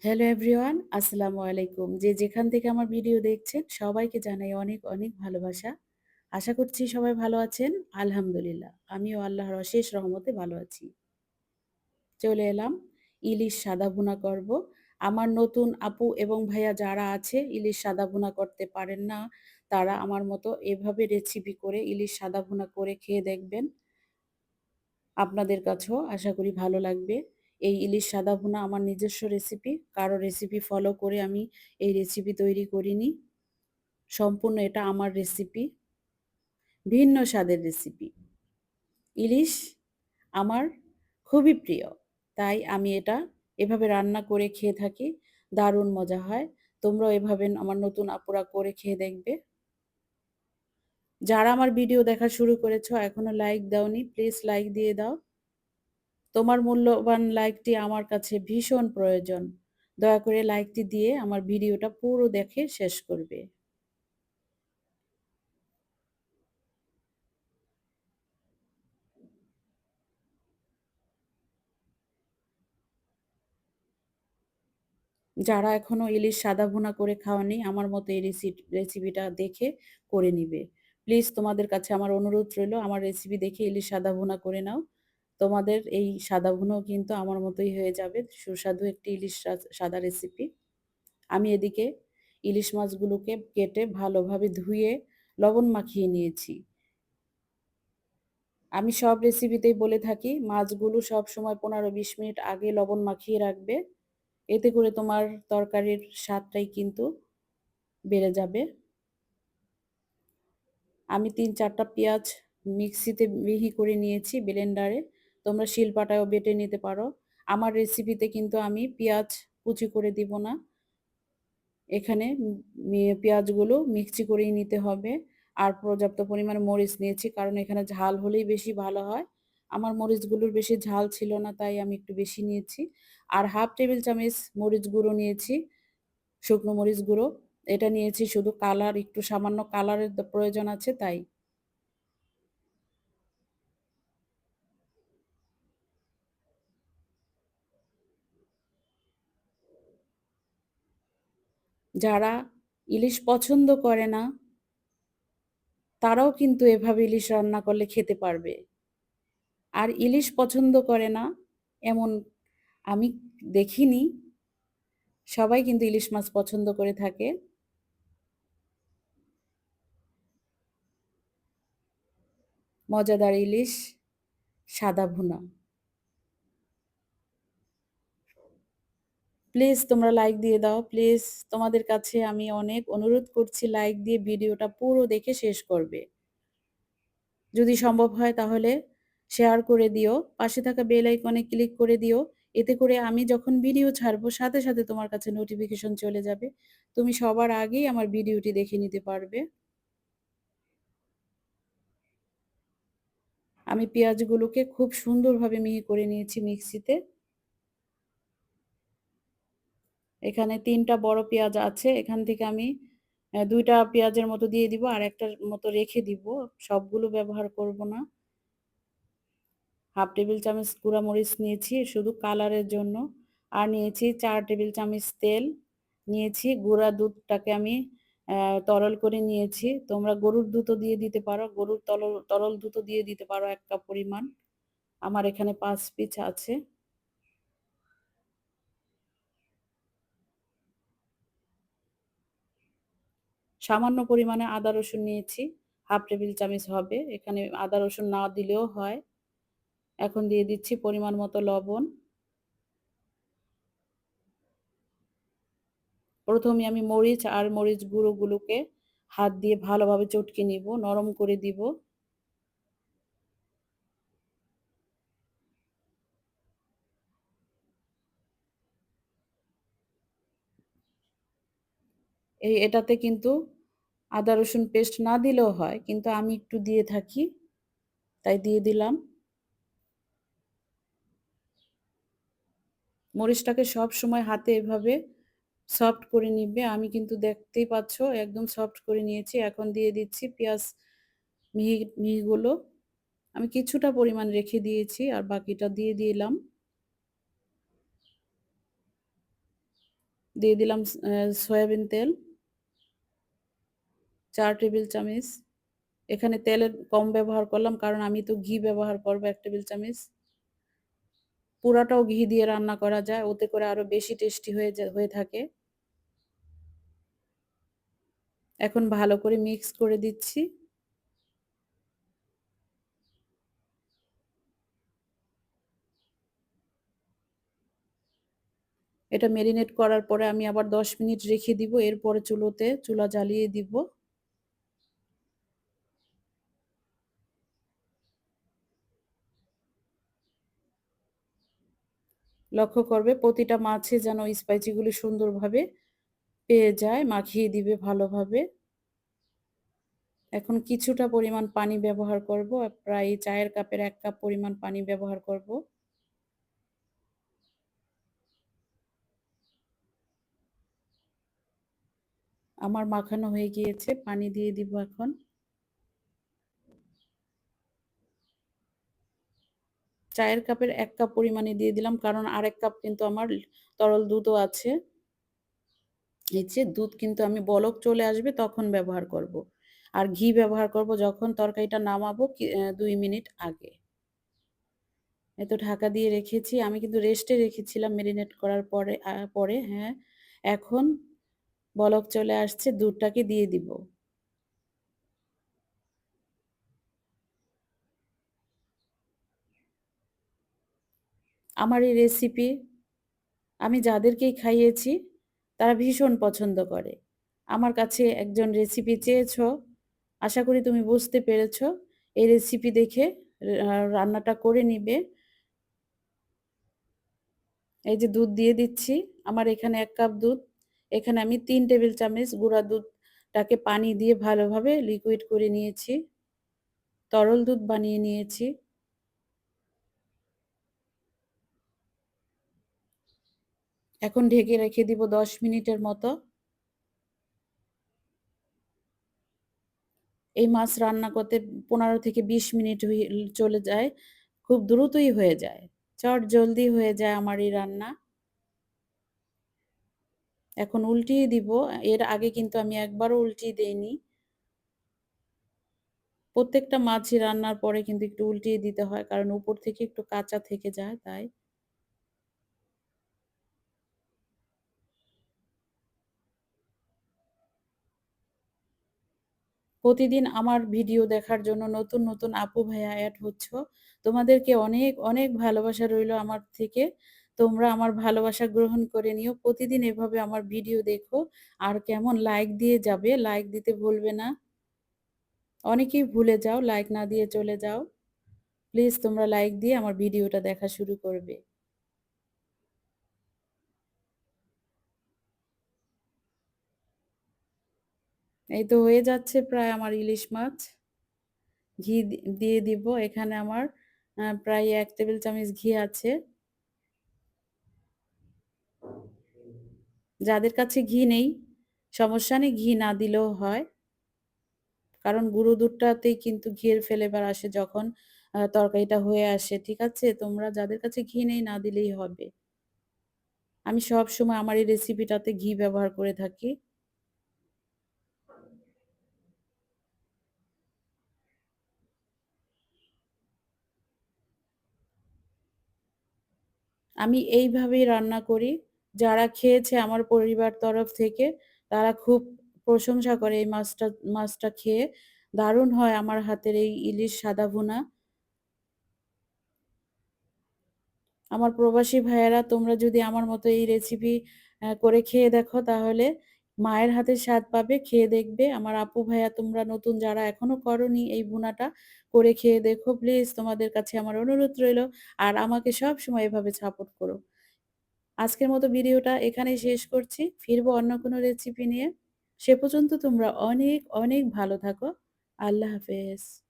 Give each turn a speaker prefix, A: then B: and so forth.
A: Hello everyone, আসসালামু আলাইকুম। যে যেখান থেকে আমার ভিডিও দেখছেন সবাইকে জানাই অনেক অনেক ভালোবাসা। আশা করছি সবাই ভালো আছেন। আলহামদুলিল্লাহ আমিও আল্লাহর অশেষ রহমতে ভালো আছি। চলে এলাম ইলিশ সাদা ভুনা করব। আমার নতুন আপু এবং ভাইয়া যারা আছে ইলিশ সাদা ভুনা করতে পারেন না, তারা আমার মতো এভাবে রেসিপি করে ইলিশ সাদা ভুনা করে খেয়ে দেখবেন। আপনাদের কাছেও আশা করি ভালো লাগবে। এই ইলিশ সাদা ভুনা আমার নিজস্ব রেসিপি। কারো রেসিপি ফলো করে আমি এই রেসিপি তৈরি করিনি। সম্পূর্ণ এটা আমার রেসিপি, ভিন্ন স্বাদের রেসিপি। ইলিশ আমার খুবই প্রিয়। তাই আমি এটা এভাবে রান্না করে খেয়ে থাকি। দারুণ মজা হয়। তোমরাও এভাবে আমার নতুন আপুরা করে খেয়ে দেখবে। যারা আমার ভিডিও দেখা শুরু করেছো এখনো লাইক দাওনি, প্লিজ লাইক দিয়ে দাও। তোমার মূল্যবান লাইকটি আমার কাছে ভীষণ প্রয়োজন। দয়া করে লাইকটি দিয়ে আমার ভিডিওটা পুরো দেখে শেষ করবে। যারা এখনো ইলিশ সাদা ভুনা করে খাওয়ানি আমার মতো এই রেসিপিটা দেখে করে নিবে। প্লিজ তোমাদের কাছে আমার অনুরোধ রইল, আমার রেসিপি দেখে ইলিশ সাদা ভুনা করে নাও। তোমাদের এই সাদা ভুনাও কিন্তু আমার মতোই হয়ে যাবে। সুস্বাদু একটি ইলিশ সাদা রেসিপি। আমি এদিকে ইলিশ মাছগুলোকে কেটে ভালোভাবে ধুয়ে লবণ মাখিয়ে নিয়েছি। আমি সব রেসিপিতেই বলে থাকি মাছগুলো সবসময় ১৫-২০ মিনিট আগে লবণ মাখিয়ে রাখবে। এতে করে তোমার তরকারির স্বাদটাই কিন্তু বেড়ে যাবে। আমি ৩-৪ টা পেঁয়াজ মিক্সিতে মিহি করে নিয়েছি ব্লেন্ডারে। তোমরা শিলপাটায়ও বেটে নিতে পারো। আমার রেসিপিতে কিন্তু আমি পেঁয়াজ কুচি করে দিব না। এখানে পেঁয়াজগুলো মিক্সি করেই নিতে হবে। আর পর্যাপ্ত পরিমাণে মরিচ নিয়েছি কারণ এখানে ঝাল হলেই বেশি ভালো হয়। আমার মরিচগুলোর বেশি ঝাল ছিল না তাই আমি একটু বেশি নিয়েছি। আর 1/2 টেবিল চামচ মরিচ গুঁড়ো নিয়েছি, শুকনো মরিচ গুঁড়ো। এটা নিয়েছি শুধু কালার, একটু সামান্য কালারের প্রয়োজন আছে তাই। যারা ইলিশ পছন্দ করে না তারাও কিন্তু এভাবে ইলিশ রান্না করলে খেতে পারবে। আর ইলিশ পছন্দ করে না এমন আমি দেখিনি। সবাই কিন্তু ইলিশ মাছ পছন্দ করে থাকে। মজাদার ইলিশ সাদা ভুনা। প্লিজ তোমরা লাইক দিয়ে দাও। প্লিজ তোমাদের কাছে আমি অনেক অনুরোধ করছি লাইক দিয়ে ভিডিওটা পুরো দেখে শেষ করবে। যদি সম্ভব হয় তাহলে শেয়ার করে দিও। পাশে থাকা বেল আইকনে ক্লিক করে দিও। এতে করে আমি যখন ভিডিও ছাড়বো সাথে সাথে তোমার কাছে নোটিফিকেশন চলে যাবে। তুমি সবার আগেই আমার ভিডিওটি দেখে নিতে পারবে। আমি পেঁয়াজগুলোকে খুব সুন্দরভাবে মিহি করে নিয়েছি মিক্সিতে। এখানে ৩ টা বড় পেঁয়াজ আছে। এখান থেকে আমি ২ টা পেঁয়াজের মতো দিয়ে দিব আর একটার মতো রেখে দিব। সবগুলো ব্যবহার করব না। 1/2 টেবিল চামচ গুঁড়া মরিচ নিয়েছি শুধু কালারের জন্য। আর নিয়েছি ৪ টেবিল চামচ তেল। নিয়েছি গুঁড়া দুধটাকে আমি তরল করে নিয়েছি। তোমরা গরুর দুধও দিয়ে দিতে পারো। গরুর তরল দুধও দিয়ে দিতে পারো ১ কাপ পরিমাণ। আমার এখানে ৫ পিস আছে। সামান্য পরিমাণে আদা রসুন নিয়েছি। 1/2 টেবিল চামচ হবে। এখানে আদা রসুন না দিলেও হয়। এখন দিয়ে দিচ্ছি পরিমাণ মতো লবণ। প্রথমে আমি মরিচ আর মরিচ গুঁড়োগুলোকে হাত দিয়ে ভালোভাবে চটকে নিব, নরম করে দিব। এটাতে কিন্তু আদা রসুন পেস্ট না দিলেও হয়, কিন্তু আমি একটু দিয়ে থাকি, তাই দিয়ে দিলাম। মরিচটাকে সবসময় হাতে এভাবে সফট করে নিবে। আমি কিন্তু দেখতেই পাচ্ছ একদম সফট করে নিয়েছি। এখন দিয়ে দিচ্ছি পেঁয়াজ মিহিগুলো। আমি কিছুটা পরিমাণ রেখে দিয়েছি আর বাকিটা দিয়ে দিলাম। দিয়ে দিলাম সয়াবিন তেল ৪ টেবিল চামচ। এখানে তেলের কম ব্যবহার করলাম কারণ আমি তো ঘি ব্যবহার করব ১ টেবিল চামচ। পুরাটাও ঘি দিয়ে রান্না করা যায়, ওতে করে আরো বেশি টেস্টি হয়ে থাকে। এখন ভালো করে মিক্স করে দিচ্ছি। এটা মেরিনেট করার পরে আমি আবার ১০ মিনিট রেখে দিব। এরপরে চুলা জ্বালিয়ে দিব। লক্ষ্য করবে প্রতিটা মাছে যেন স্পাইসি গুলো সুন্দরভাবে পেয়ে যায়, মাখিয়ে দিবে ভালোভাবে। এখন কিছুটা পরিমাণ পানি ব্যবহার করব। প্রায় চায়ের কাপের ১ কাপ পরিমাণ পানি ব্যবহার করব। আমার মাখানো হয়ে গিয়েছে। পানি দিয়ে দিব এখন। চায়ের কাপের ১ কাপ পরিমাণে দিয়ে দিলাম কারণ আরেক কাপ কিন্তু আমার তরল দুধও আছে। এই যে দুধ কিন্তু আমি বলক চলে আসবে তখন ব্যবহার করব। আর ঘি ব্যবহার করব যখন তরকারিটা নামাবো ২ মিনিট আগে। এই তো ঢাকা দিয়ে রেখেছি। আমি কিন্তু রেস্টে রেখেছিলাম মেরিনেট করার পরে হ্যাঁ। এখন বলক চলে আসছে, দুধটাকে দিয়ে দিব। আমার এই রেসিপি আমি যাদেরকেই খাইয়েছি তারা ভীষণ পছন্দ করে। আমার কাছে একজন রেসিপি চেয়েছো, আশা করি তুমি বুঝতে পেরেছো। এই রেসিপি দেখে রান্নাটা করে নিবে। এই যে দুধ দিয়ে দিচ্ছি। আমার এখানে ১ কাপ দুধ। এখানে আমি ৩ টেবিল চামচ গুঁড়া দুধটাকে পানি দিয়ে ভালোভাবে লিকুইড করে নিয়েছি। তরল দুধ বানিয়ে নিয়েছি। এখন ঢেকে রেখে দিব ১০ মিনিটের মতো। এই মাছ রান্না করতে ১৫ থেকে ২০ মিনিট চলে যায়। খুব দ্রুতই হয়ে যায়। চটজলদি হয়ে যায় আমার এই রান্না। এখন উল্টিয়ে দিব। এর আগে কিন্তু আমি একবারও উল্টিয়ে দেইনি। প্রত্যেকটা মাছই রান্নার পরে কিন্তু একটু উল্টিয়ে দিতে হয়। কারণ উপর থেকে একটু কাঁচা থেকে যায় তাই। প্রতিদিন আমার ভিডিও দেখার জন্য নতুন, নতুন আপু ভাইয়া এড হচ্ছ। তোমাদেরকে অনেক, অনেক ভালোবাসা রইলো আমার থেকে। তোমরা আমার ভালোবাসা গ্রহণ করে নিও। প্রতিদিন এভাবে আমার ভিডিও দেখো। আর কেমন লাইক দিয়ে যাবে, লাইক দিতে ভুলবে না। অনেকেই ভুলে যাও, লাইক না দিয়ে চলে যাও। প্লিজ তোমরা লাইক দিয়ে আমার ভিডিওটা দেখা শুরু করবে। এই তো হয়ে যাচ্ছে প্রায় আমার ইলিশ মাছ। দিয়ে দিব। এখানে আমার প্রায় ১ টেবিল চামচ ঘি আছে। যাদের কাছে ঘি নেই, সমস্যা নেই, ঘি না দিলেও হয়। কারণ গুঁড়ো দুধটাতেই কিন্তু ঘিয়ের ফ্লেভার আসে যখন তরকারিটা হয়ে আসে। ঠিক আছে? তোমরা যাদের কাছে ঘি নেই না দিলেই হবে। আমি সবসময় আমার এই রেসিপিটাতে ঘি ব্যবহার করে থাকি। আমি এইভাবেই রান্না করি। যারা খেয়েছে আমার পরিবার তরফ থেকে তারা খুব প্রশংসা করে এই মাছটা খেয়ে। দারুণ হয় আমার হাতের এই ইলিশ সাদা ভুনা। আমার প্রবাসী ভাইয়েরা তোমরা যদি আমার মতো এই রেসিপি করে খেয়ে দেখো তাহলে মায়ের হাতের স্বাদ পাবে। খেয়ে দেখবে। আমার আপু ভাইয়া তোমরা নতুন যারা এখনো করোনি এই ভুনাটা করে খেয়ে দেখো। প্লিজ তোমাদের কাছে আমার অনুরোধ রইলো। আর আমাকে সবসময় এভাবে সাপোর্ট করো। আজকের মতো ভিডিওটা এখানেই শেষ করছি। ফিরবো অন্য কোনো রেসিপি নিয়ে। সে পর্যন্ত তোমরা অনেক, অনেক ভালো থাকো। আল্লাহ হাফেজ।